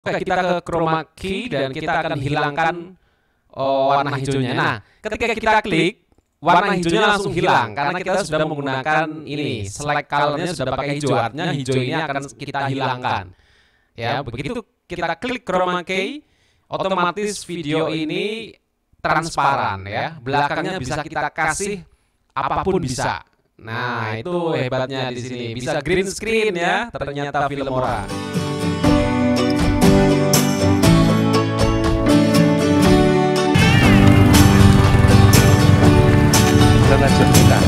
Oke, kita ke chroma key dan kita akan hilangkan warna hijaunya. Nah, ketika kita klik, warna hijaunya langsung hilang karena kita sudah menggunakan ini select colornya sudah pakai hijau, artinya hijau ini akan kita hilangkan. Ya, begitu kita klik chroma key, otomatis video ini transparan ya. Belakangnya bisa kita kasih apapun bisa. Nah, itu hebatnya di sini. Bisa green screen ya, ternyata Filmora. Kita.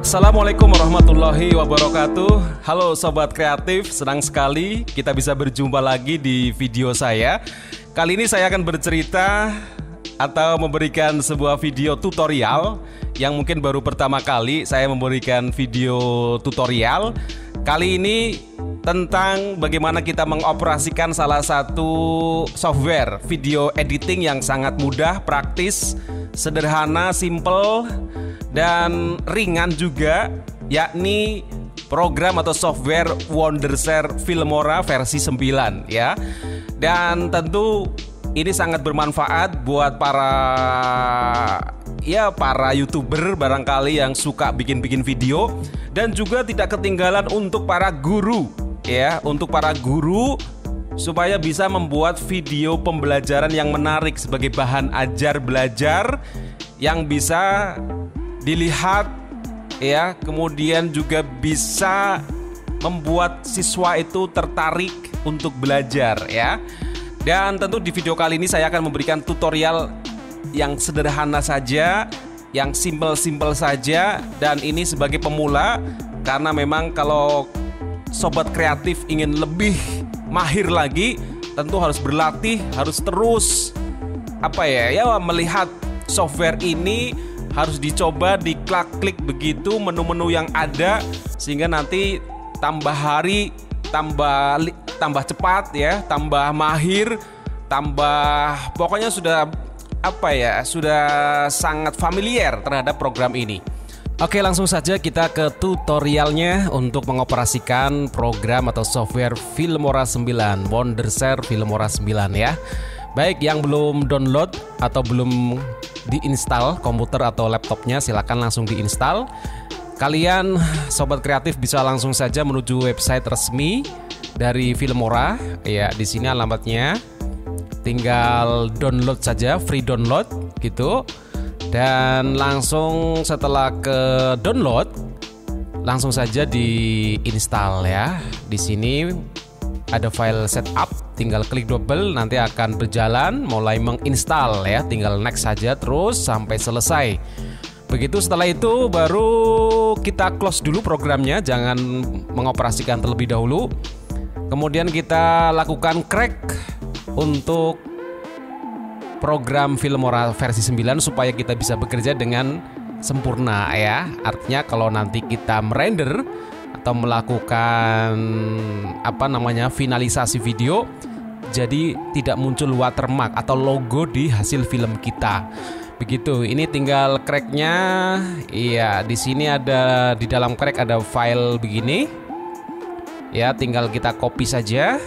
Assalamualaikum warahmatullahi wabarakatuh. Halo Sobat Kreatif, senang sekali kita bisa berjumpa lagi di video saya. Kali ini saya akan bercerita atau memberikan sebuah video tutorial yang mungkin baru pertama kali saya memberikan video tutorial. Kali ini tentang bagaimana kita mengoperasikan salah satu software video editing yang sangat mudah, praktis, sederhana, simple, dan ringan juga, yakni program atau software Wondershare Filmora versi 9 ya. Dan tentu ini sangat bermanfaat buat para YouTuber barangkali yang suka bikin-bikin video, dan juga tidak ketinggalan untuk para guru ya, untuk para guru supaya bisa membuat video pembelajaran yang menarik sebagai bahan ajar belajar yang bisa dilihat ya, kemudian juga bisa membuat siswa itu tertarik untuk belajar ya. Dan tentu di video kali ini saya akan memberikan tutorial yang sederhana saja, yang simple-simple saja, dan ini sebagai pemula karena memang kalau sobat kreatif ingin lebih mahir lagi tentu harus berlatih, harus terus melihat software ini, harus dicoba, diklik begitu menu-menu yang ada, sehingga nanti tambah hari tambah cepat ya, tambah mahir, pokoknya sudah sangat familiar terhadap program ini. Oke, langsung saja kita ke tutorialnya untuk mengoperasikan program atau software Filmora 9, Wondershare Filmora 9 ya. Baik, yang belum download atau belum diinstal komputer atau laptopnya, silakan langsung diinstal. Kalian sobat kreatif bisa langsung saja menuju website resmi dari Filmora ya. Di sini alamatnya, tinggal download saja, free download gitu. Dan langsung setelah ke download, langsung saja diinstal ya. Di sini ada file setup, tinggal klik double, nanti akan berjalan mulai menginstal ya. Tinggal next saja terus sampai selesai. Begitu, setelah itu baru kita close dulu programnya, jangan mengoperasikan terlebih dahulu. Kemudian kita lakukan crack untuk program Filmora versi 9 supaya kita bisa bekerja dengan sempurna ya. Artinya kalau nanti kita merender atau melakukan finalisasi video, jadi tidak muncul watermark atau logo di hasil film kita. Begitu. Ini tinggal cracknya. Iya, di sini ada, di dalam crack ada file begini. Ya, tinggal kita copy saja.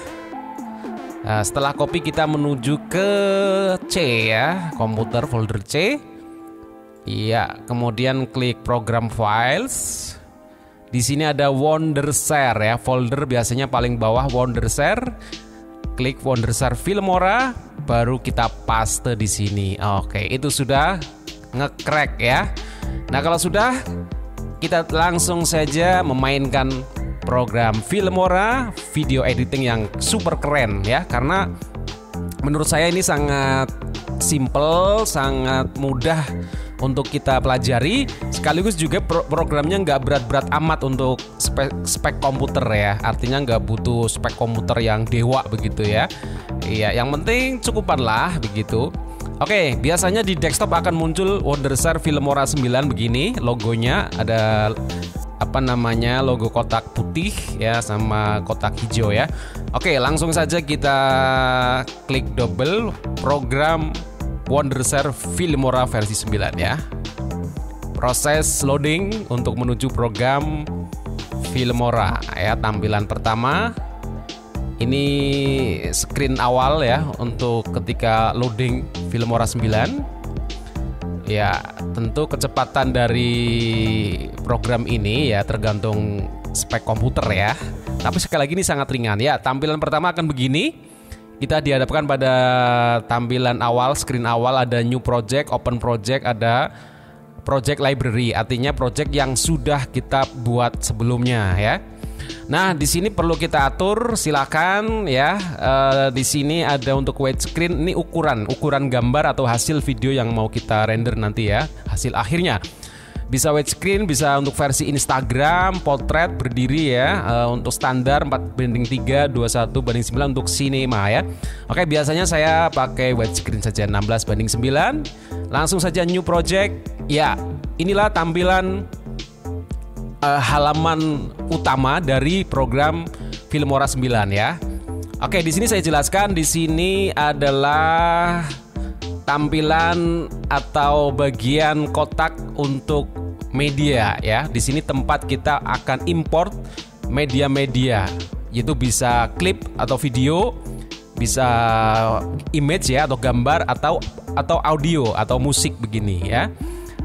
Nah, setelah copy kita menuju ke C ya, komputer folder C. Iya, kemudian klik program files. Di sini ada Wondershare ya, folder biasanya paling bawah Wondershare. Klik Wondershare Filmora, baru kita paste di sini. Oke, itu sudah nge-crack ya. Nah, kalau sudah, kita langsung saja memainkan program Filmora video editing yang super keren ya, karena menurut saya ini sangat simple, sangat mudah untuk kita pelajari, sekaligus juga programnya nggak berat-berat amat untuk spek komputer ya. Artinya nggak butuh spek komputer yang dewa begitu ya. Iya, yang penting cukupan lah begitu. Oke, biasanya di desktop akan muncul Wondershare Filmora 9 begini, logonya ada logo kotak putih ya sama kotak hijau ya. Oke, langsung saja kita klik double program Wondershare Filmora versi 9 ya. Proses loading untuk menuju program Filmora ya. Tampilan pertama ini screen awal ya untuk ketika loading Filmora 9. Ya, tentu kecepatan dari program ini ya tergantung spek komputer ya. Tapi sekali lagi ini sangat ringan ya. Tampilan pertama akan begini. Kita dihadapkan pada tampilan awal, screen awal, ada new project, open project, ada project library, artinya project yang sudah kita buat sebelumnya ya. Nah, di sini perlu kita atur, silakan ya. Di sini ada untuk widescreen, ini ukuran gambar atau hasil video yang mau kita render nanti ya, hasil akhirnya. Bisa widescreen, bisa untuk versi Instagram, potret, berdiri ya. Untuk standar 4:3, 21:9 untuk cinema ya. Oke, biasanya saya pakai widescreen saja 16:9. Langsung saja new project. Ya, inilah tampilan halaman utama dari program Filmora 9 ya. Oke, di sini saya jelaskan, di sini adalah tampilan atau bagian kotak untuk media ya. Di sini tempat kita akan import media-media, yaitu bisa klip atau video, bisa image ya atau gambar atau audio atau musik begini ya.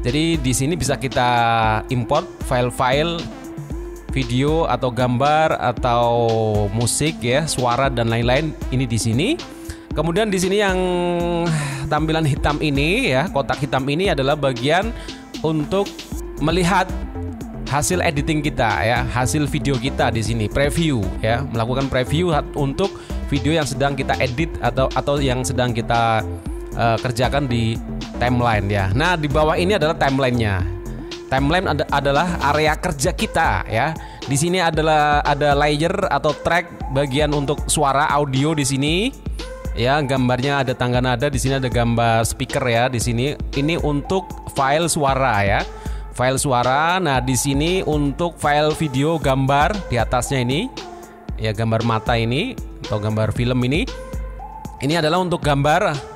Jadi di sini bisa kita import file-file video atau gambar atau musik ya, suara dan lain-lain. Ini di sini. Kemudian di sini yang tampilan hitam ini ya, kotak hitam ini adalah bagian untuk melihat hasil editing kita ya, hasil video kita di sini, preview ya, melakukan preview untuk video yang sedang kita edit atau yang sedang kita kerjakan di timeline ya. Nah, di bawah ini adalah timelinenya. Timeline adalah area kerja kita ya. Di sini ada layer atau track bagian untuk suara audio di sini. Ya, gambarnya ada tangga nada, di sini ada gambar speaker ya di sini. Ini untuk file suara ya. File suara. Nah, di sini untuk file video gambar di atasnya ini. Ya, gambar mata ini atau gambar film ini. Ini adalah untuk gambar.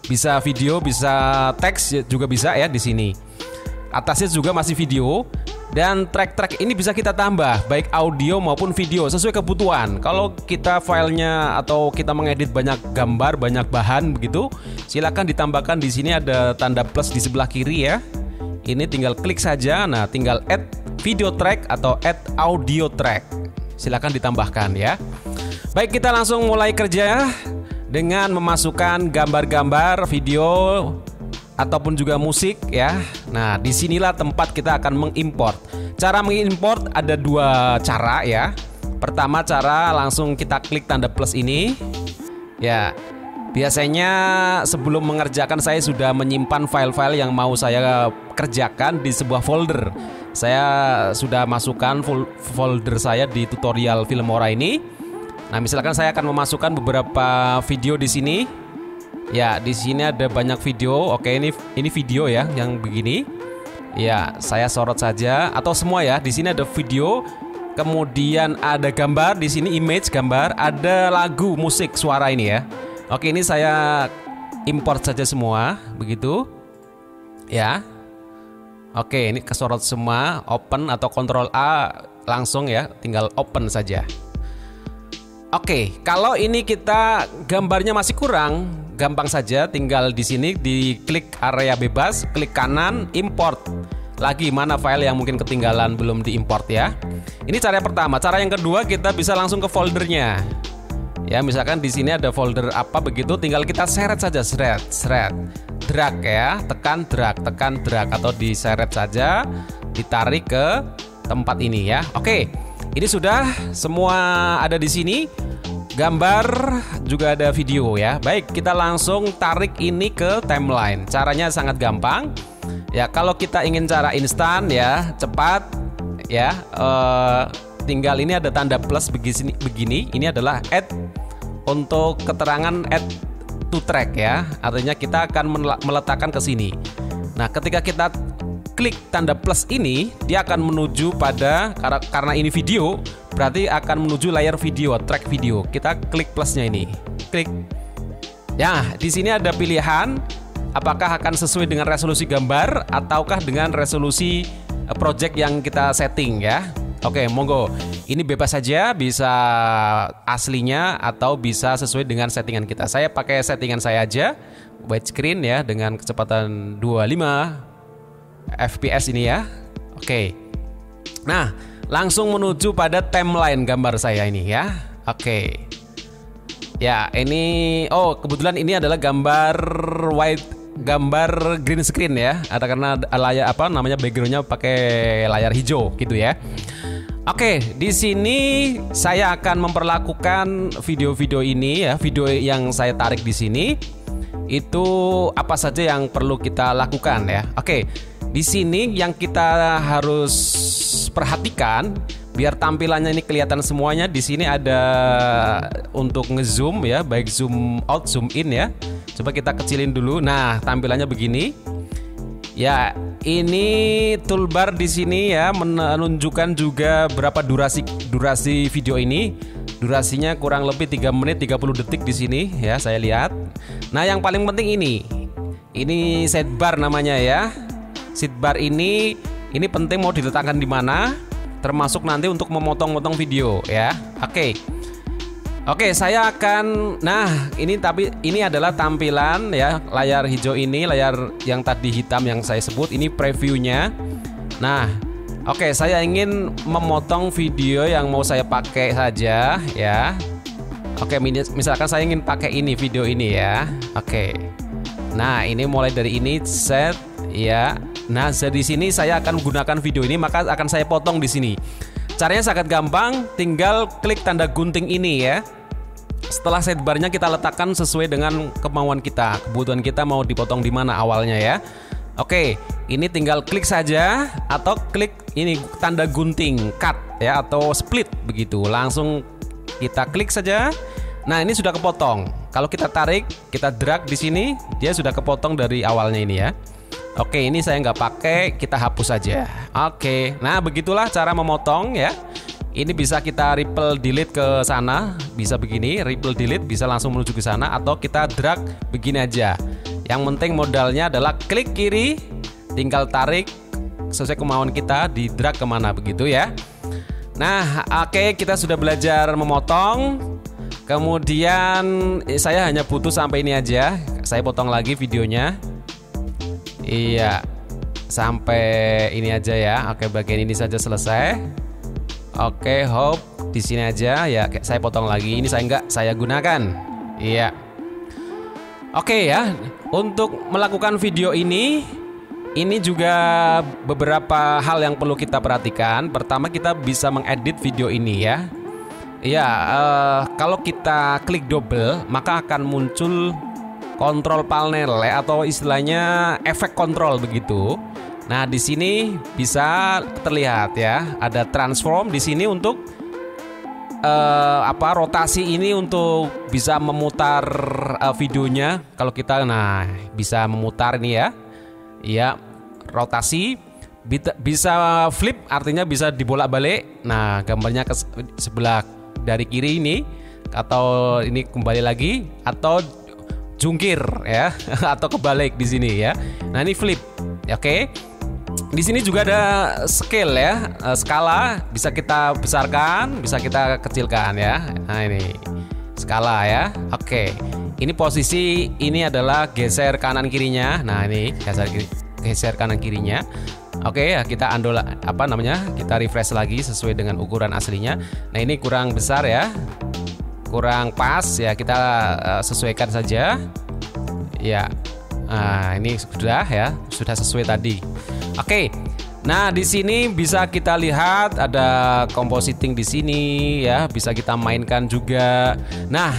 Bisa video, bisa teks juga bisa ya di sini. Atasnya juga masih video, dan track-track ini bisa kita tambah baik audio maupun video sesuai kebutuhan. Kalau kita filenya atau kita mengedit banyak gambar, banyak bahan begitu, silakan ditambahkan. Di sini ada tanda plus di sebelah kiri ya. Ini tinggal klik saja. Nah, tinggal add video track atau add audio track. Silakan ditambahkan ya. Baik, kita langsung mulai kerja dengan memasukkan gambar-gambar, video ataupun juga musik ya. Nah, disinilah tempat kita akan mengimport. Cara mengimport ada dua cara ya. Pertama, cara langsung kita klik tanda plus ini. Ya, biasanya sebelum mengerjakan saya sudah menyimpan file-file yang mau saya kerjakan di sebuah folder. Saya sudah masukkan folder saya di tutorial Filmora ini. Nah, misalkan saya akan memasukkan beberapa video di sini. Ya, di sini ada banyak video. Oke, ini video ya yang begini. Ya, saya sorot saja atau semua ya. Di sini ada video, kemudian ada gambar, di sini image gambar, ada lagu, musik, suara ini ya. Oke, ini saya import saja semua, begitu. Ya. Oke, ini kesorot semua, open atau Ctrl A langsung ya, tinggal open saja. Oke, kalau ini kita gambarnya masih kurang, gampang saja, tinggal di sini diklik area bebas, klik kanan, import. Lagi mana file yang mungkin ketinggalan belum diimport ya. Ini cara yang pertama. Cara yang kedua, kita bisa langsung ke foldernya. Ya, misalkan di sini ada folder apa begitu, tinggal kita seret saja, seret. Drag ya, tekan drag atau diseret saja, ditarik ke tempat ini ya. Oke. Ini sudah semua ada di sini. Gambar juga ada video ya. Baik, kita langsung tarik ini ke timeline. Caranya sangat gampang. Ya, kalau kita ingin cara instan ya, cepat ya, tinggal ini ada tanda plus begini. Ini adalah add untuk keterangan add to track ya. Artinya kita akan meletakkan ke sini. Nah, ketika kita klik tanda plus ini, dia akan menuju pada, karena ini video, berarti akan menuju layar video, track video. Kita klik plusnya ini, klik. Ya, di sini ada pilihan apakah akan sesuai dengan resolusi gambar ataukah dengan resolusi project yang kita setting ya. Oke, monggo. Ini bebas saja, bisa aslinya atau bisa sesuai dengan settingan kita. Saya pakai settingan saya aja, widescreen ya, dengan kecepatan 25 fps ini ya. Oke. Nah, langsung menuju pada timeline gambar saya ini ya. Oke. Ya, ini kebetulan ini adalah gambar green screen ya. Ada karena layar backgroundnya pakai layar hijau gitu ya. Oke, di sini saya akan memperlakukan video-video ini ya, video yang saya tarik di sini itu apa saja yang perlu kita lakukan ya. Oke, di sini yang kita harus perhatikan biar tampilannya ini kelihatan semuanya. Di sini ada untuk ngezoom ya, baik zoom out, zoom in ya. Coba kita kecilin dulu. Nah, tampilannya begini. Ya, ini toolbar di sini ya menunjukkan juga berapa durasi video ini. Durasinya kurang lebih 3 menit 30 detik di sini ya, saya lihat. Nah, yang paling penting ini sidebar namanya ya. Sidebar ini penting mau diletakkan di mana, termasuk nanti untuk memotong-motong video ya. Oke, saya akan ini adalah tampilan ya, layar hijau ini, layar yang tadi hitam yang saya sebut ini previewnya. Nah, oke, saya ingin memotong video yang mau saya pakai saja ya. Oke, misalkan saya ingin pakai ini video ini ya. Oke. Nah, ini mulai dari ini set ya. Nah, dari sini saya akan menggunakan video ini, maka akan saya potong di sini. Caranya sangat gampang, tinggal klik tanda gunting ini ya. Setelah sidebarnya kita letakkan sesuai dengan kemauan kita, kebutuhan kita mau dipotong di mana awalnya ya. Oke, ini tinggal klik saja atau klik ini tanda gunting cut ya atau split begitu. Langsung kita klik saja. Nah, ini sudah kepotong. Kalau kita tarik, kita drag di sini, dia sudah kepotong dari awalnya ini ya. Oke, ini saya nggak pakai, kita hapus saja. Oke, nah begitulah cara memotong ya. Ini bisa kita ripple delete ke sana, bisa begini, ripple delete bisa langsung menuju ke sana, atau kita drag begini aja. Yang penting modalnya adalah klik kiri, tinggal tarik sesuai kemauan kita, di drag kemana begitu ya. Nah, oke, kita sudah belajar memotong. Kemudian saya hanya butuh sampai ini aja. Saya potong lagi videonya. Iya, sampai ini aja ya. Oke, bagian ini saja selesai. Oke, hope di sini aja ya. Saya potong lagi. Ini saya gunakan. Iya. Oke ya. Untuk melakukan video ini juga beberapa hal yang perlu kita perhatikan. Pertama, kita bisa mengedit video ini ya. Iya, kalau kita klik double, maka akan muncul kontrol panel ya, atau istilahnya efek kontrol begitu. Nah, di sini bisa terlihat ya, ada transform di sini untuk rotasi ini untuk bisa memutar videonya. Kalau kita bisa memutar ini ya. Iya, rotasi bisa flip, artinya bisa dibolak-balik. Nah, gambarnya ke sebelah dari kiri ini, atau ini kembali lagi, atau jungkir ya, atau kebalik di sini ya. Nah, ini flip. Oke. Di sini juga ada scale ya, skala, bisa kita besarkan, bisa kita kecilkan ya. Nah, ini skala ya. Oke. Ini posisi ini adalah geser kanan kirinya. Nah, ini geser kanan kirinya. Oke ya, kita undo kita refresh lagi sesuai dengan ukuran aslinya. Nah, ini kurang besar ya, kurang pas ya, kita sesuaikan saja ya. Nah, ini sudah sesuai tadi. Oke. Nah, di sini bisa kita lihat ada compositing di sini ya, bisa kita mainkan juga. Nah,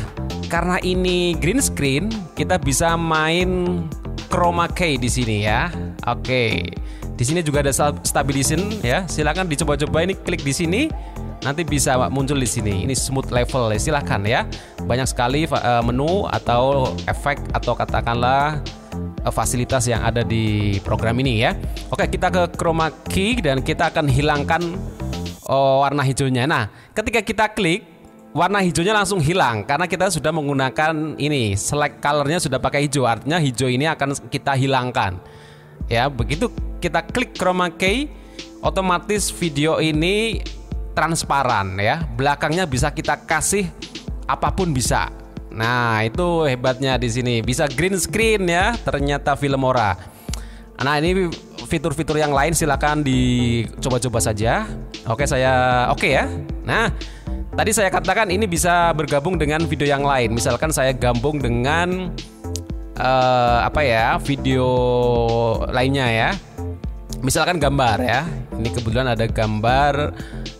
karena ini green screen, kita bisa main chroma key di sini ya. Oke. Di sini juga ada stabilization ya. Silakan dicoba-coba, ini klik di sini. Nanti bisa muncul di sini. Ini smooth level ya. Silakan ya. Banyak sekali menu atau efek, atau katakanlah fasilitas yang ada di program ini ya. Oke, kita ke chroma key dan kita akan hilangkan warna hijaunya. Nah, ketika kita klik, warna hijaunya langsung hilang karena kita sudah menggunakan ini select colornya sudah pakai hijau, artinya hijau ini akan kita hilangkan. Ya, begitu kita klik chroma key, otomatis video ini transparan ya. Belakangnya bisa kita kasih apapun bisa. Nah, itu hebatnya di sini. Bisa green screen ya, ternyata Filmora. Nah, ini fitur-fitur yang lain silakan dicoba-coba saja. Oke, saya oke ya. Nah, tadi saya katakan ini bisa bergabung dengan video yang lain. Misalkan saya gabung dengan video lainnya ya. Misalkan gambar ya. Ini kebetulan ada gambar.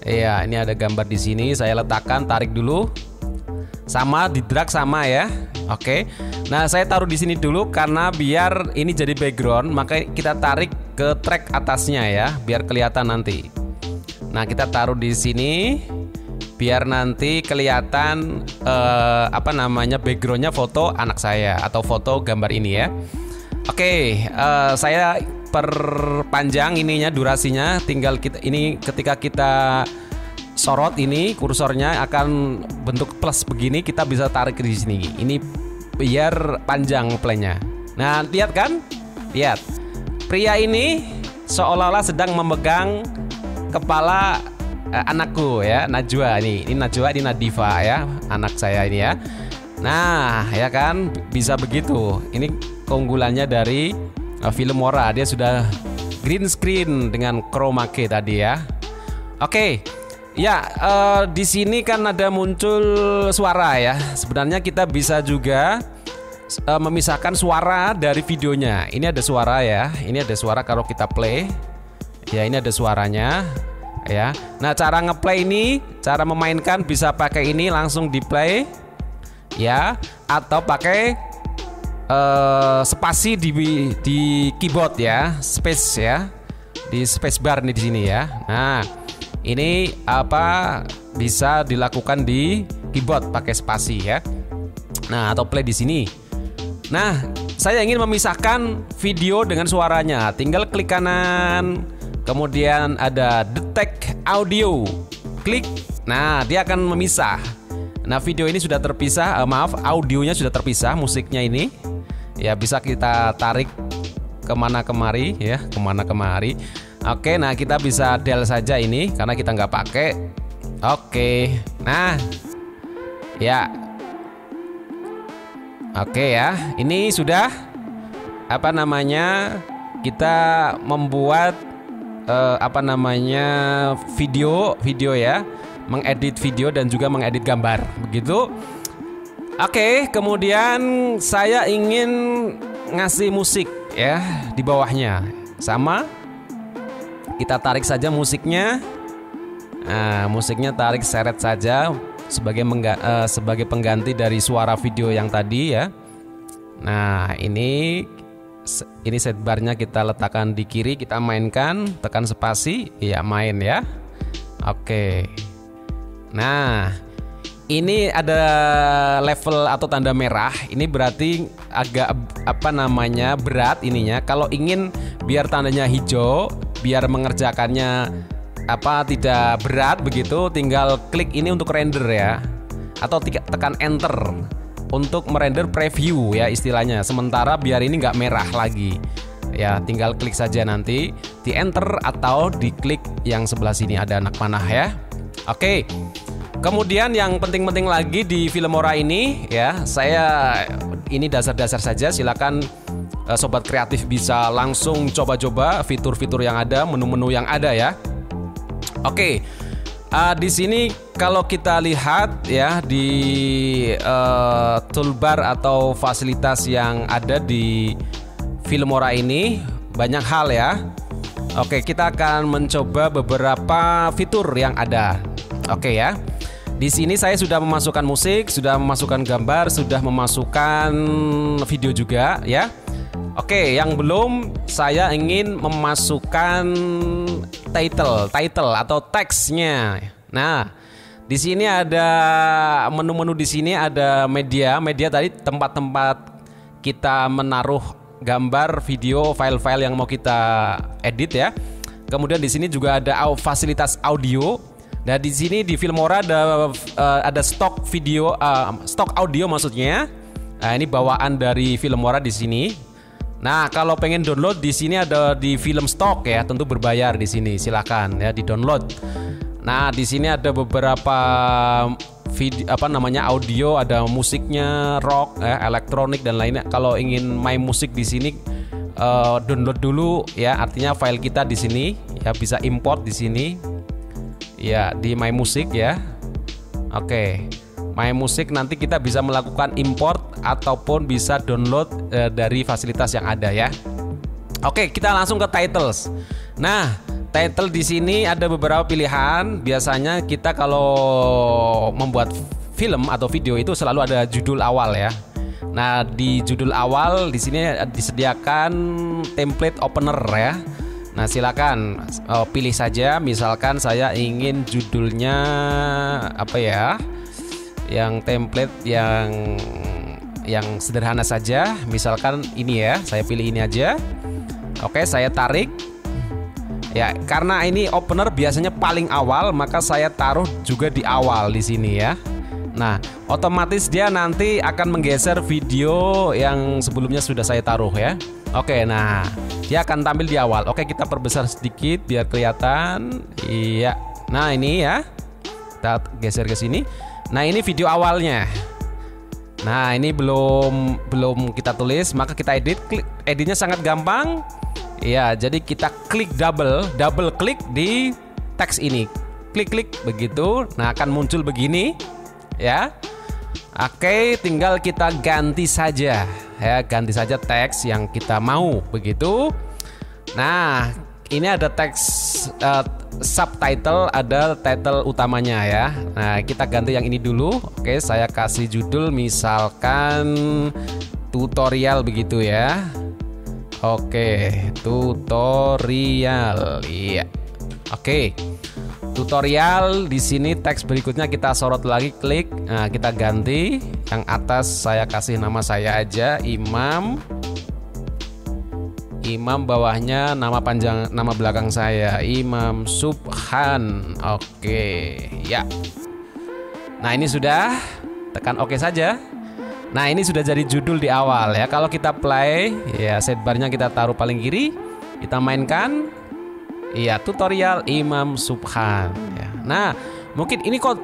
Ya, ini ada gambar di sini. Saya letakkan, tarik dulu. Sama di drag sama ya. Oke. Nah, saya taruh di sini dulu karena biar ini jadi background, maka kita tarik ke track atasnya ya, biar kelihatan nanti. Nah, kita taruh di sini biar nanti kelihatan backgroundnya foto anak saya atau foto gambar ini ya. Oke, saya perpanjang ininya durasinya, tinggal ketika kita sorot ini kursornya akan bentuk plus begini, kita bisa tarik di sini. Ini biar panjang playnya. Nah, lihat kan? Lihat. Pria ini seolah-olah sedang memegang kepala anakku ya, Najwa nih. Ini Najwa, ini Nadifa ya, anak saya ini ya. Nah, ya kan bisa begitu. Ini keunggulannya dari Filmora. Dia sudah green screen dengan chroma key tadi ya. Oke. Ya, di sini kan ada muncul suara ya. Sebenarnya kita bisa juga memisahkan suara dari videonya. Ini ada suara ya. Ini ada suara kalau kita play. Ya, ini ada suaranya ya. Nah, cara ngeplay ini, cara memainkan bisa pakai ini langsung di play ya, atau pakai spasi di keyboard ya, space ya. Di space bar nih di sini ya. Nah, ini bisa dilakukan di keyboard pakai spasi ya. Nah, atau play di sini. Nah, saya ingin memisahkan video dengan suaranya. Tinggal klik kanan, kemudian ada detect audio. Klik. Nah, dia akan memisah. Nah, video ini sudah terpisah, audionya sudah terpisah, musiknya ini. Ya, bisa kita tarik kemana kemari ya, kemana kemari. Oke, nah kita bisa del saja ini karena kita nggak pakai. Oke, nah ya, oke ya, ini sudah kita membuat video ya, mengedit video dan juga mengedit gambar begitu. Oke, kemudian saya ingin ngasih musik ya di bawahnya, sama. Kita tarik saja musiknya. Nah, musiknya tarik seret saja sebagai pengganti dari suara video yang tadi ya. Nah, ini setbarnya kita letakkan di kiri, kita mainkan, tekan spasi, ya main ya. Oke. Nah, ini ada level atau tanda merah. Ini berarti agak berat ininya. Kalau ingin biar tandanya hijau, biar mengerjakannya tidak berat begitu, tinggal klik ini untuk render ya, atau tekan enter untuk merender preview ya istilahnya. Sementara biar ini nggak merah lagi ya, tinggal klik saja nanti di enter atau diklik yang sebelah sini ada anak panah ya. Oke. Kemudian yang penting-penting lagi di Filmora ini ya, ini dasar-dasar saja, silakan sobat kreatif bisa langsung coba-coba fitur-fitur yang ada, menu-menu yang ada ya. Oke, di sini kalau kita lihat ya di toolbar atau fasilitas yang ada di Filmora ini banyak hal ya. Oke, kita akan mencoba beberapa fitur yang ada. Oke ya. Di sini saya sudah memasukkan musik, sudah memasukkan gambar, sudah memasukkan video juga ya. Oke, yang belum, saya ingin memasukkan title atau teksnya. Nah, di sini ada menu-menu, di sini ada media tadi, tempat-tempat kita menaruh gambar, video, file-file yang mau kita edit ya. Kemudian di sini juga ada fasilitas audio. Nah, di sini di Filmora ada stok video, stok audio maksudnya. Nah, ini bawaan dari Filmora di sini. Nah, kalau pengen download di sini ada di Film Stock ya, tentu berbayar di sini. Silakan ya di-download. Nah, di sini ada beberapa video audio, ada musiknya, rock, elektronik dan lainnya. Kalau ingin main musik di sini download dulu ya, artinya file kita di sini ya, bisa import di sini. Ya, di My Music ya. Oke. My Music nanti kita bisa melakukan import ataupun bisa download dari fasilitas yang ada ya. Oke, kita langsung ke titles. Nah, title di sini ada beberapa pilihan. Biasanya kita kalau membuat film atau video itu selalu ada judul awal ya. Nah, di judul awal di sini disediakan template opener ya. Nah, silakan pilih saja. Misalkan saya ingin judulnya apa ya? Yang template yang sederhana saja. Misalkan ini ya, saya pilih ini aja. Oke, saya tarik. Ya, karena ini opener biasanya paling awal, maka saya taruh juga di awal di sini ya. Nah, otomatis dia nanti akan menggeser video yang sebelumnya sudah saya taruh ya. Oke, nah dia akan tampil di awal. Oke, kita perbesar sedikit biar kelihatan. Iya. Nah, ini ya. Kita geser ke sini. Nah, ini video awalnya. Nah, ini belum kita tulis, maka kita edit. Editnya sangat gampang. Ya, jadi kita klik double klik di teks ini. Klik begitu. Nah, akan muncul begini. Ya. Oke, tinggal kita ganti saja. Ya, ganti saja teks yang kita mau begitu. Nah, ini ada teks subtitle, ada title utamanya ya. Nah, kita ganti yang ini dulu. Oke, saya kasih judul misalkan tutorial begitu ya. Oke, tutorial. Iya. Oke. Tutorial di sini teks berikutnya kita sorot lagi, klik. Nah, kita ganti. Yang atas saya kasih nama saya aja, Imam. Imam, bawahnya nama panjang, nama belakang saya Imam Subhan. Oke, ya. Nah, ini sudah, tekan oke saja. Nah, ini sudah jadi judul di awal ya. Kalau kita play, ya sidebarnya kita taruh paling kiri, kita mainkan. Iya, tutorial Imam Subhan ya. Nah, mungkin ini kok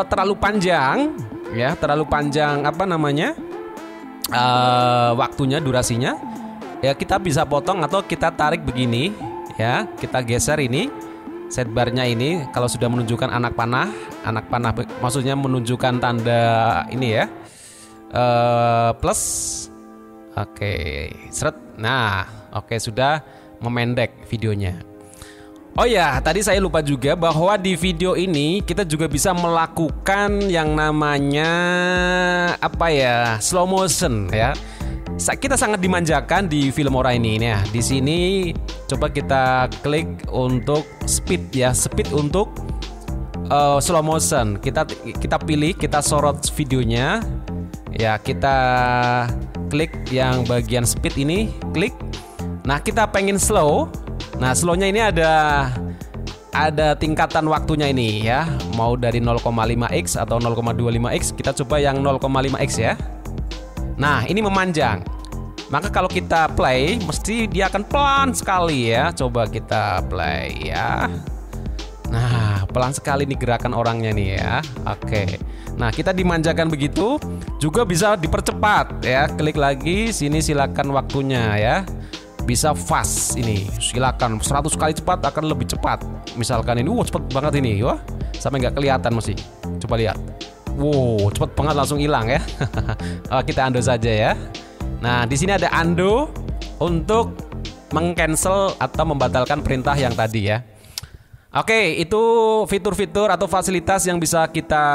terlalu panjang ya, terlalu panjang waktunya, durasinya. Ya, kita bisa potong atau kita tarik begini ya, kita geser ini sidebarnya ini. Kalau sudah menunjukkan anak panah maksudnya menunjukkan tanda ini ya, plus. Oke, seret. Nah, oke, sudah memendek videonya. Oh ya, tadi saya lupa juga bahwa di video ini kita juga bisa melakukan yang namanya slow motion ya. Kita sangat dimanjakan di Filmora ini ya. Di sini coba kita klik untuk speed ya, speed untuk slow motion. Kita pilih, kita sorot videonya. Ya, kita klik yang bagian speed ini, klik. Nah, kita pengen slow. Nah, slownya ini ada tingkatan waktunya ini ya. Mau dari 0,5x atau 0,25x. Kita coba yang 0,5x ya. Nah, ini memanjang. Maka kalau kita play, mesti dia akan pelan sekali ya. Coba kita play ya. Nah, pelan sekali nih gerakan orangnya nih ya. Oke. Nah, kita dimanjakan begitu. Juga bisa dipercepat ya. Klik lagi, sini silakan waktunya ya. Bisa fast ini, silakan 100 kali cepat akan lebih cepat. Misalkan ini, cepet banget ini, wah, sampai nggak kelihatan masih. Coba lihat, wow, cepet banget langsung hilang ya. Kita undo saja ya. Nah, di sini ada undo untuk meng-cancel atau membatalkan perintah yang tadi ya. Oke, itu fitur-fitur atau fasilitas yang bisa kita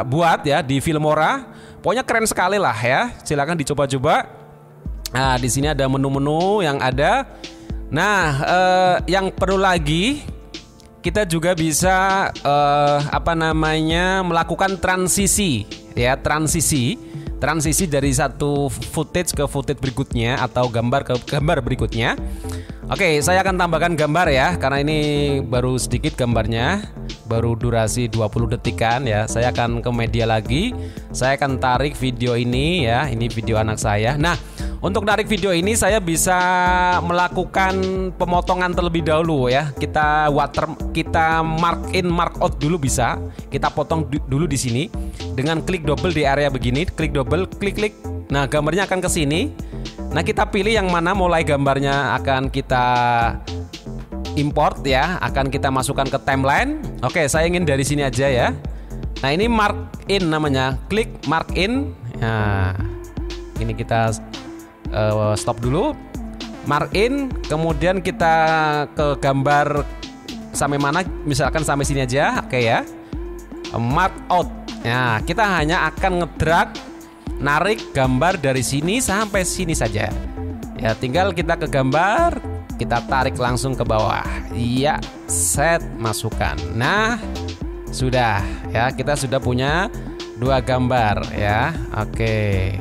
buat ya di Filmora. Pokoknya keren sekali lah ya. Silakan dicoba-coba. Nah, di sini ada menu-menu yang ada. Nah, yang perlu lagi, kita juga bisa melakukan transisi ya, transisi transisi dari satu footage ke footage berikutnya atau gambar ke gambar berikutnya. Oke, saya akan tambahkan gambar ya, karena ini baru sedikit gambarnya, baru durasi 20 detikan ya. Saya akan ke media lagi, saya akan tarik video ini ya, ini video anak saya. Nah, untuk tarik video ini saya bisa melakukan pemotongan terlebih dahulu ya. Kita mark in, mark out dulu bisa. Kita potong dulu di sini dengan klik double di area begini, klik double, klik. Nah, gambarnya akan ke sini. Nah, kita pilih yang mana mulai gambarnya akan kita import ya, akan kita masukkan ke timeline. Oke, saya ingin dari sini aja ya. Nah, ini mark in namanya, klik mark in. Nah, ini kita stop dulu, mark in, kemudian kita ke gambar sampai mana, misalkan sampai sini aja. Oke ya, mark out. Nah, kita hanya akan ngedrag, narik gambar dari sini sampai sini saja ya. Tinggal kita ke gambar, kita tarik langsung ke bawah. Iya, set, masukkan. Nah, sudah ya, kita sudah punya 2 gambar ya. Oke.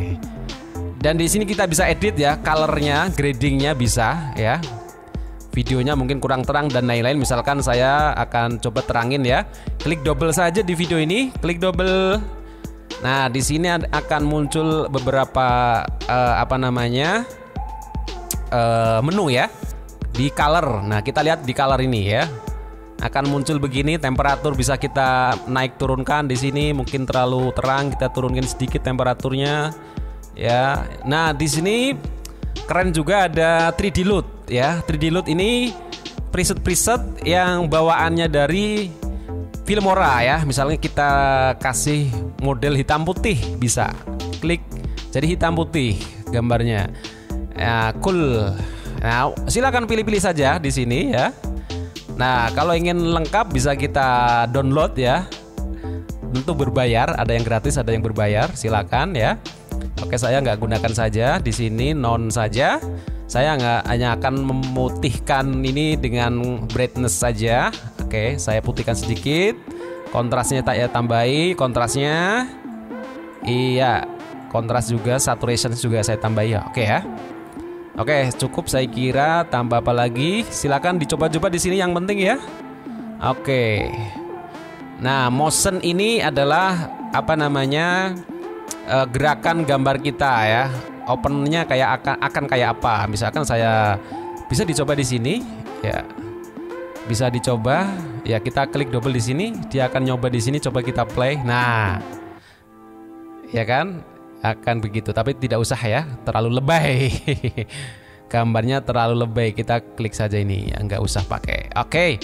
Dan di sini kita bisa edit ya, colornya, gradingnya bisa ya. Videonya mungkin kurang terang dan lain-lain. Misalkan saya akan coba terangin ya. Klik double saja di video ini, klik double. Nah, di sini akan muncul beberapa menu ya di color. Nah, kita lihat di color ini ya. Akan muncul begini, temperatur bisa kita naik turunkan di sini. Mungkin terlalu terang, kita turunkan sedikit temperaturnya. Ya. Nah, di sini keren juga ada 3D LUT ya. 3D LUT ini preset-preset yang bawaannya dari Filmora ya. Misalnya kita kasih model hitam putih, bisa klik jadi hitam putih gambarnya. Ya, cool. Nah, silakan pilih-pilih saja di sini ya. Nah, kalau ingin lengkap bisa kita download ya. Tentu berbayar, ada yang gratis, ada yang berbayar. Silakan ya. Oke, saya nggak gunakan saja di sini, non saja. Saya hanya akan memutihkan ini dengan brightness saja. Oke, saya putihkan sedikit. Kontrasnya tambahi, kontrasnya. Iya, kontras juga, saturation juga saya tambahi ya. Oke ya. Oke, cukup saya kira. Tambah apa lagi? Silakan dicoba-coba di sini yang penting ya. Oke. Nah, motion ini adalah gerakan gambar kita ya. Opennya akan kayak apa? Misalkan saya bisa dicoba di sini ya. Bisa dicoba ya, kita klik double di sini, dia akan nyoba di sini, coba kita play. Nah, ya kan akan begitu, tapi tidak usah ya, terlalu lebay. Gambarnya terlalu lebay, kita klik saja ini ya, nggak usah pakai. Oke.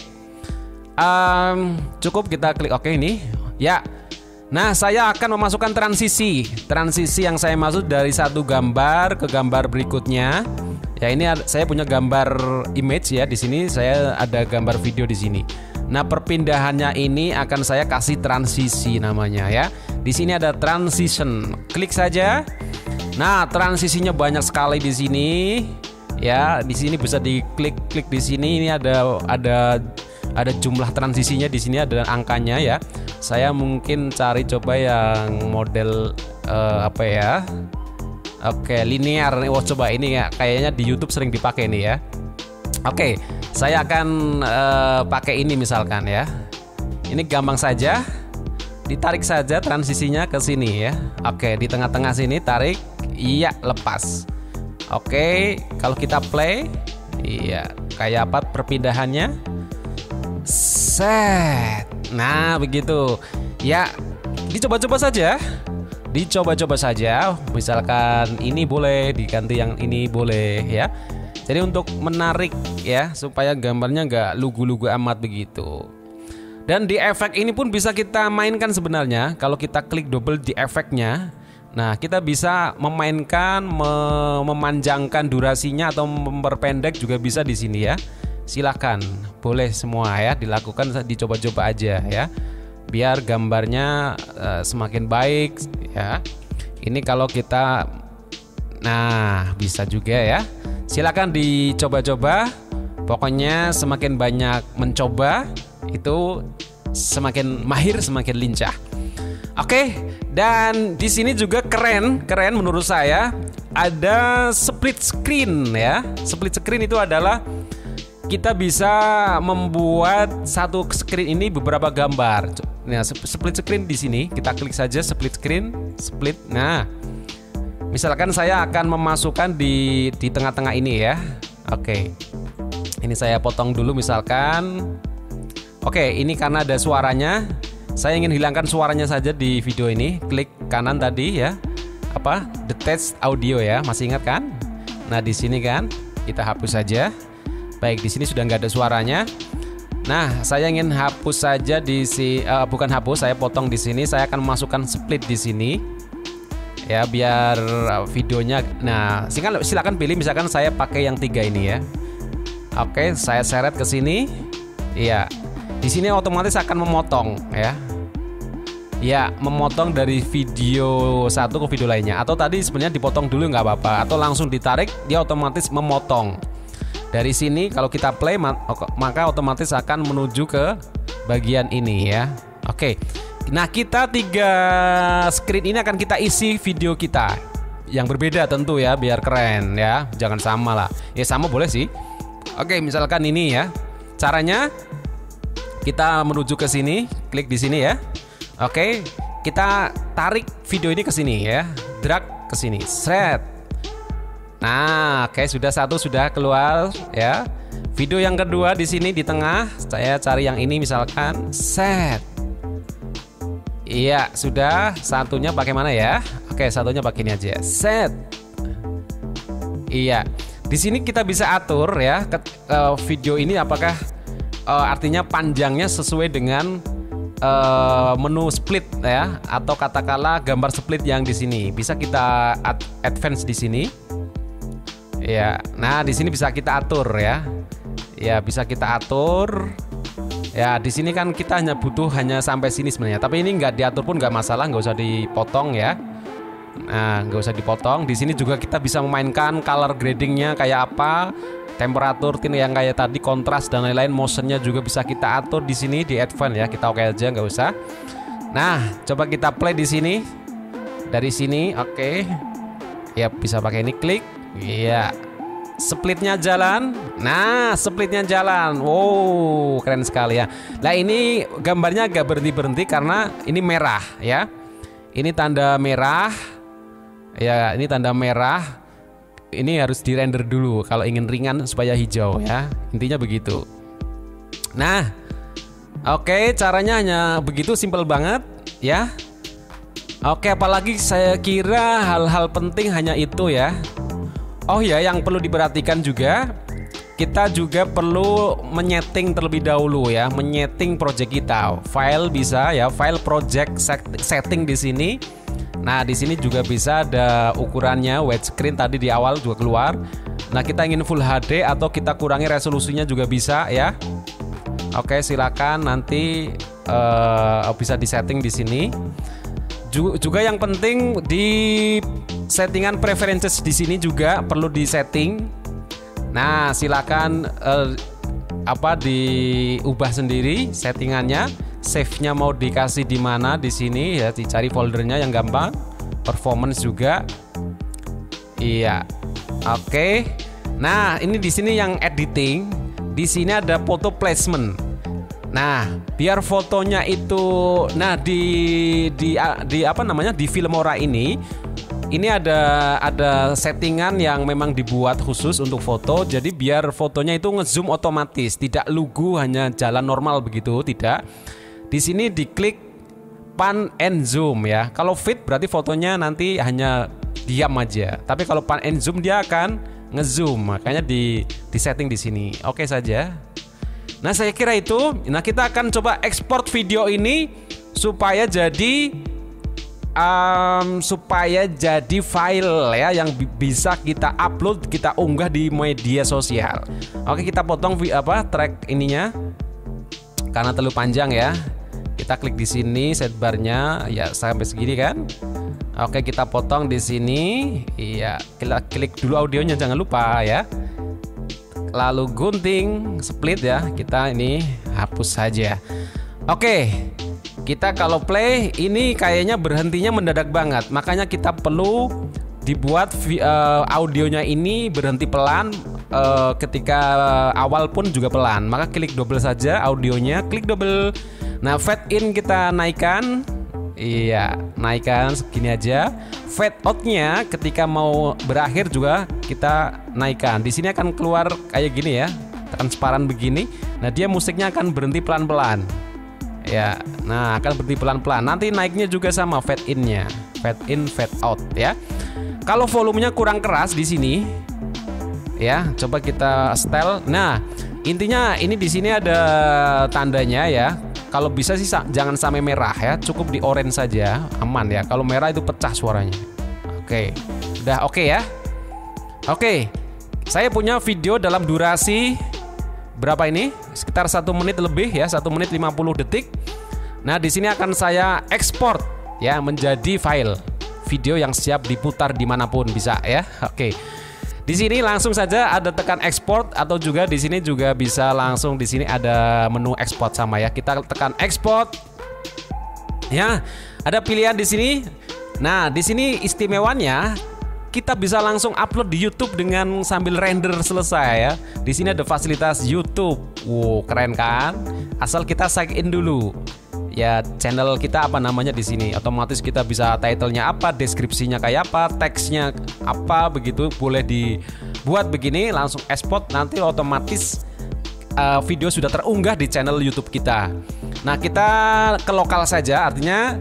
Cukup kita klik oke ini ya. Nah, saya akan memasukkan transisi yang saya maksud dari satu gambar ke gambar berikutnya. Ya, ini saya punya gambar image ya, di sini saya ada gambar video di sini. Nah, perpindahannya ini akan saya kasih transisi namanya ya. Di sini ada transition. Klik saja. Nah, transisinya banyak sekali di sini. Ya, di sini bisa diklik di sini. Ini ada jumlah transisinya, di sini ada angkanya ya. Saya mungkin cari coba yang model Oke, linear. Oh, coba ini ya, kayaknya di YouTube sering dipakai nih ya. Oke, saya akan pakai ini misalkan ya. Ini gampang saja. Ditarik saja transisinya ke sini ya. Oke, di tengah-tengah sini tarik. Iya, lepas. Oke, kalau kita play, iya, kayak apa perpindahannya? Set. Nah, begitu. Ya, dicoba-coba saja. Misalkan ini boleh diganti, yang ini boleh ya. Jadi untuk menarik ya, supaya gambarnya nggak lugu-lugu amat begitu. Dan di efek ini pun bisa kita mainkan sebenarnya. Kalau kita klik double di efeknya, nah kita bisa memainkan, memanjangkan durasinya atau memperpendek juga bisa di sini ya. Silakan, boleh semua ya, dilakukan, dicoba-coba aja ya. Biar gambarnya semakin baik ya. Ini kalau kita, nah bisa juga ya. Silakan dicoba-coba. Pokoknya semakin banyak mencoba, itu semakin mahir, semakin lincah. Oke, dan di sini juga keren menurut saya ada split screen ya. Split screen itu adalah kita bisa membuat satu screen ini beberapa gambar. Nah, split screen di sini kita klik saja split screen, split. Nah, misalkan saya akan memasukkan di tengah-tengah ini ya. Oke. Ini saya potong dulu misalkan. Oke, ini karena ada suaranya. Saya ingin hilangkan suaranya saja di video ini. Klik kanan tadi ya. Apa? Detach audio ya. Masih ingat kan? Nah, di sini kan kita hapus saja. Baik, di sini sudah nggak ada suaranya. Nah, saya ingin hapus saja di sini. Bukan hapus, saya potong di sini. Saya akan memasukkan split di sini. Ya, biar videonya. Nah, silakan pilih. Misalkan saya pakai yang 3 ini ya. Oke, saya seret ke sini. Iya. Di sini otomatis akan memotong ya. Ya, memotong dari video satu ke video lainnya. Atau tadi sebenarnya dipotong dulu nggak apa-apa. Atau langsung ditarik, dia otomatis memotong. Dari sini kalau kita play maka otomatis akan menuju ke bagian ini ya. Oke. Nah, kita 3 screen ini akan kita isi video kita. Yang berbeda tentu ya, biar keren ya. Jangan sama lah. Ya sama boleh sih. Oke, misalkan ini ya. Caranya kita menuju ke sini, klik di sini ya. Oke, kita tarik video ini ke sini ya, drag ke sini, set. Nah, oke, sudah keluar ya. Video yang kedua di sini di tengah, saya cari yang ini misalkan, set. Iya, sudah. Satunya pakai mana ya? Oke, satunya pakai ini aja, set. Iya, di sini kita bisa atur ya video ini apakah artinya panjangnya sesuai dengan menu split ya, atau katakanlah gambar split yang di sini bisa kita advance di sini ya. Nah, di sini bisa kita atur ya. Ya, bisa kita atur ya. Di sini kan kita hanya sampai sini sebenarnya, tapi ini nggak diatur pun nggak masalah, nggak usah dipotong ya. Nah, nggak usah dipotong. Di sini juga kita bisa memainkan color gradingnya kayak apa, temperatur yang kayak tadi, kontras dan lain-lain, motionnya juga bisa kita atur di sini di advance ya. Kita oke aja, nggak usah. Nah, coba kita play di sini. Dari sini, oke. Ya, bisa pakai ini, klik. Iya. Splitnya jalan. Nah, splitnya jalan. Wow, keren sekali ya. Nah, ini gambarnya agak berhenti karena ini merah ya. Ini tanda merah. Ya, ini tanda merah. Ini harus di render dulu kalau ingin ringan supaya hijau ya. Intinya begitu. Nah, oke, caranya hanya begitu, simple banget ya. Oke, apalagi saya kira hal-hal penting hanya itu ya. Oh ya, yang perlu diperhatikan juga, kita juga perlu menyeting terlebih dahulu ya, menyeting project kita. File bisa ya, file project setting di sini. Nah, di sini juga bisa ada ukurannya, widescreen tadi di awal juga keluar. Nah, kita ingin full HD atau kita kurangi resolusinya juga bisa ya. Oke, silakan nanti bisa disetting di sini. Juga yang penting di settingan preferences di sini juga perlu disetting. Nah, silakan diubah sendiri settingannya. Save-nya mau dikasih di mana di sini ya, dicari foldernya yang gampang. Performance juga. Iya. Oke. Nah, ini di sini yang editing. Di sini ada photo placement. Nah, biar fotonya itu di Filmora ini ada settingan yang memang dibuat khusus untuk foto. Jadi biar fotonya itu ngezoom otomatis, tidak lugu hanya jalan normal begitu, tidak. Di sini diklik pan and zoom ya. Kalau fit berarti fotonya nanti hanya diam aja. Tapi kalau pan and zoom dia akan ngezoom. Makanya di setting di sini. Oke saja. Nah, saya kira itu. Nah, kita akan coba ekspor video ini supaya jadi file ya yang bisa kita upload, kita unggah di media sosial. Oke, kita potong track ininya karena terlalu panjang ya. Kita klik di sini sidebarnya ya sampai segini kan. Oke, kita potong di sini. Iya, kita klik dulu audionya jangan lupa ya. Lalu gunting split ya. Kita ini hapus saja. Oke. kita kalau play ini kayaknya berhentinya mendadak banget. Makanya kita perlu dibuat audionya ini berhenti pelan, ketika awal pun juga pelan. Maka klik double saja audionya, klik double. Nah, fade in kita naikkan. Iya, naikkan segini aja. Fade outnya ketika mau berakhir juga kita naikkan. Di sini akan keluar kayak gini ya, transparan begini. Nah, dia musiknya akan berhenti pelan-pelan. Ya, nah akan berhenti pelan-pelan. Nanti naiknya juga sama fade in-nya, fade in, fade out ya. Kalau volumenya kurang keras di sini, ya, coba kita setel. Nah, intinya ini di sini ada tandanya ya. Kalau bisa sih jangan sampai merah ya, cukup di orange saja, aman ya. Kalau merah itu pecah suaranya. Oke, udah oke ya. Oke, saya punya video dalam durasi berapa ini? Sekitar 1 menit lebih ya, 1 menit 50 detik. Nah, di sini akan saya ekspor ya menjadi file video yang siap diputar dimanapun bisa ya. Oke. Di sini langsung saja ada tekan ekspor, atau juga di sini juga bisa langsung di sini ada menu ekspor sama ya. Kita tekan ekspor. Ya, ada pilihan di sini. Nah, di sini istimewanya kita bisa langsung upload di YouTube dengan sambil render selesai ya. Di sini ada fasilitas YouTube. Wow, keren kan? Asal kita sign in dulu. Ya, channel kita apa namanya di sini. Otomatis kita bisa title-nya apa, deskripsinya kayak apa, teksnya apa, begitu boleh dibuat begini, langsung export, nanti otomatis video sudah terunggah di channel YouTube kita. Nah, kita ke lokal saja, artinya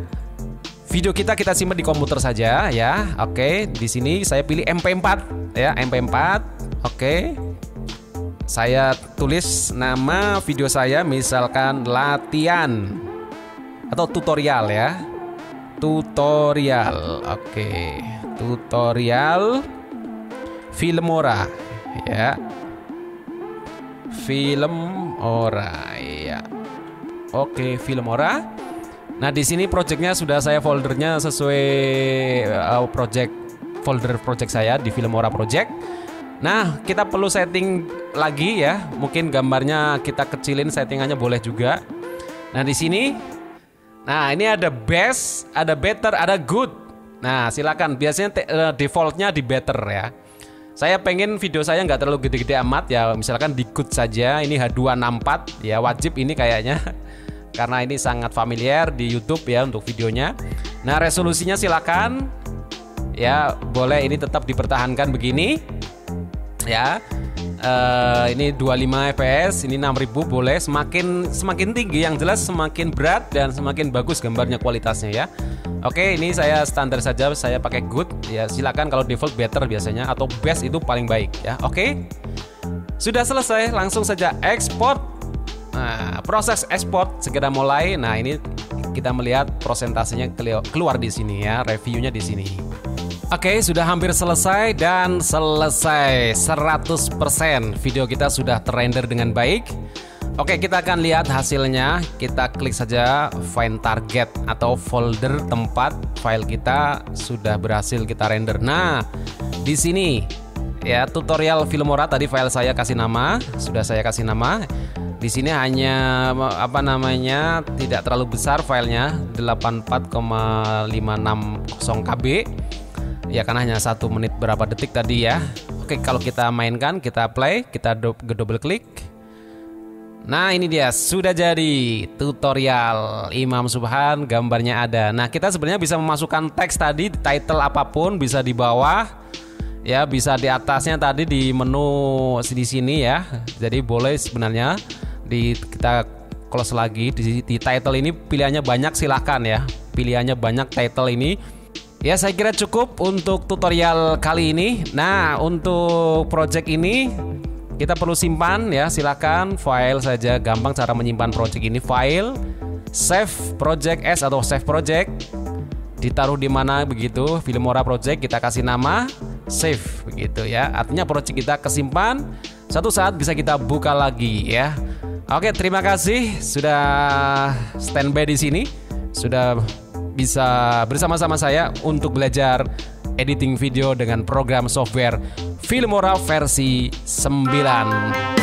video kita simpan di komputer saja ya. Oke, di sini saya pilih MP4 ya, MP4. Oke. Saya tulis nama video saya misalkan latihan atau tutorial ya. Tutorial. Oke. Tutorial Filmora ya. Filmora ya. Oke, Filmora. Nah, di sini projectnya sudah saya foldernya sesuai folder project saya di Filmora Project. Nah, kita perlu setting lagi ya. Mungkin gambarnya kita kecilin, settingannya boleh juga. Nah, di sini, nah ini ada best, ada better, ada good. Nah, silakan. Biasanya defaultnya di better ya. Saya pengen video saya nggak terlalu gede-gede amat ya. Misalkan di good saja. Ini H264 ya, wajib ini kayaknya. Karena ini sangat familiar di YouTube ya untuk videonya. Nah, resolusinya silakan ya, boleh ini tetap dipertahankan begini ya. Ini 25 fps, ini 6000 boleh. Semakin tinggi yang jelas semakin berat dan semakin bagus gambarnya, kualitasnya ya. Oke, ini saya standar saja, saya pakai good ya. Silakan kalau default better biasanya, atau best itu paling baik ya. Oke, sudah selesai, langsung saja ekspor. Nah, proses ekspor segera mulai. Nah, ini kita melihat presentasinya keluar di sini ya, reviewnya di sini. Oke, sudah hampir selesai dan selesai 100%. Video kita sudah terrender dengan baik. Oke, kita akan lihat hasilnya. Kita klik saja find target atau folder tempat file kita sudah berhasil kita render. Nah, di sini ya, tutorial Filmora tadi file saya kasih nama, sudah saya kasih nama. Di sini hanya apa namanya, tidak terlalu besar filenya, 84,560 KB. Ya, karena hanya 1 menit berapa detik tadi ya. Oke, kalau kita mainkan, kita play, kita double klik. Nah, ini dia, sudah jadi tutorial Imam Subhan, gambarnya ada. Nah, kita sebenarnya bisa memasukkan teks tadi, title apapun, bisa di bawah ya, bisa di atasnya tadi di menu di sini ya. Jadi boleh sebenarnya kita close lagi di title ini, pilihannya banyak, silahkan ya. Pilihannya banyak title ini. Ya, saya kira cukup untuk tutorial kali ini. Nah, untuk project ini kita perlu simpan ya, silakan file saja, gampang cara menyimpan project ini. File, save project as atau save project, ditaruh di mana begitu, Filmora Project, kita kasih nama, save begitu ya. Artinya project kita kesimpan, suatu saat bisa kita buka lagi ya. Oke, terima kasih sudah standby di sini, sudah bisa bersama-sama saya untuk belajar editing video dengan program software Filmora versi 9.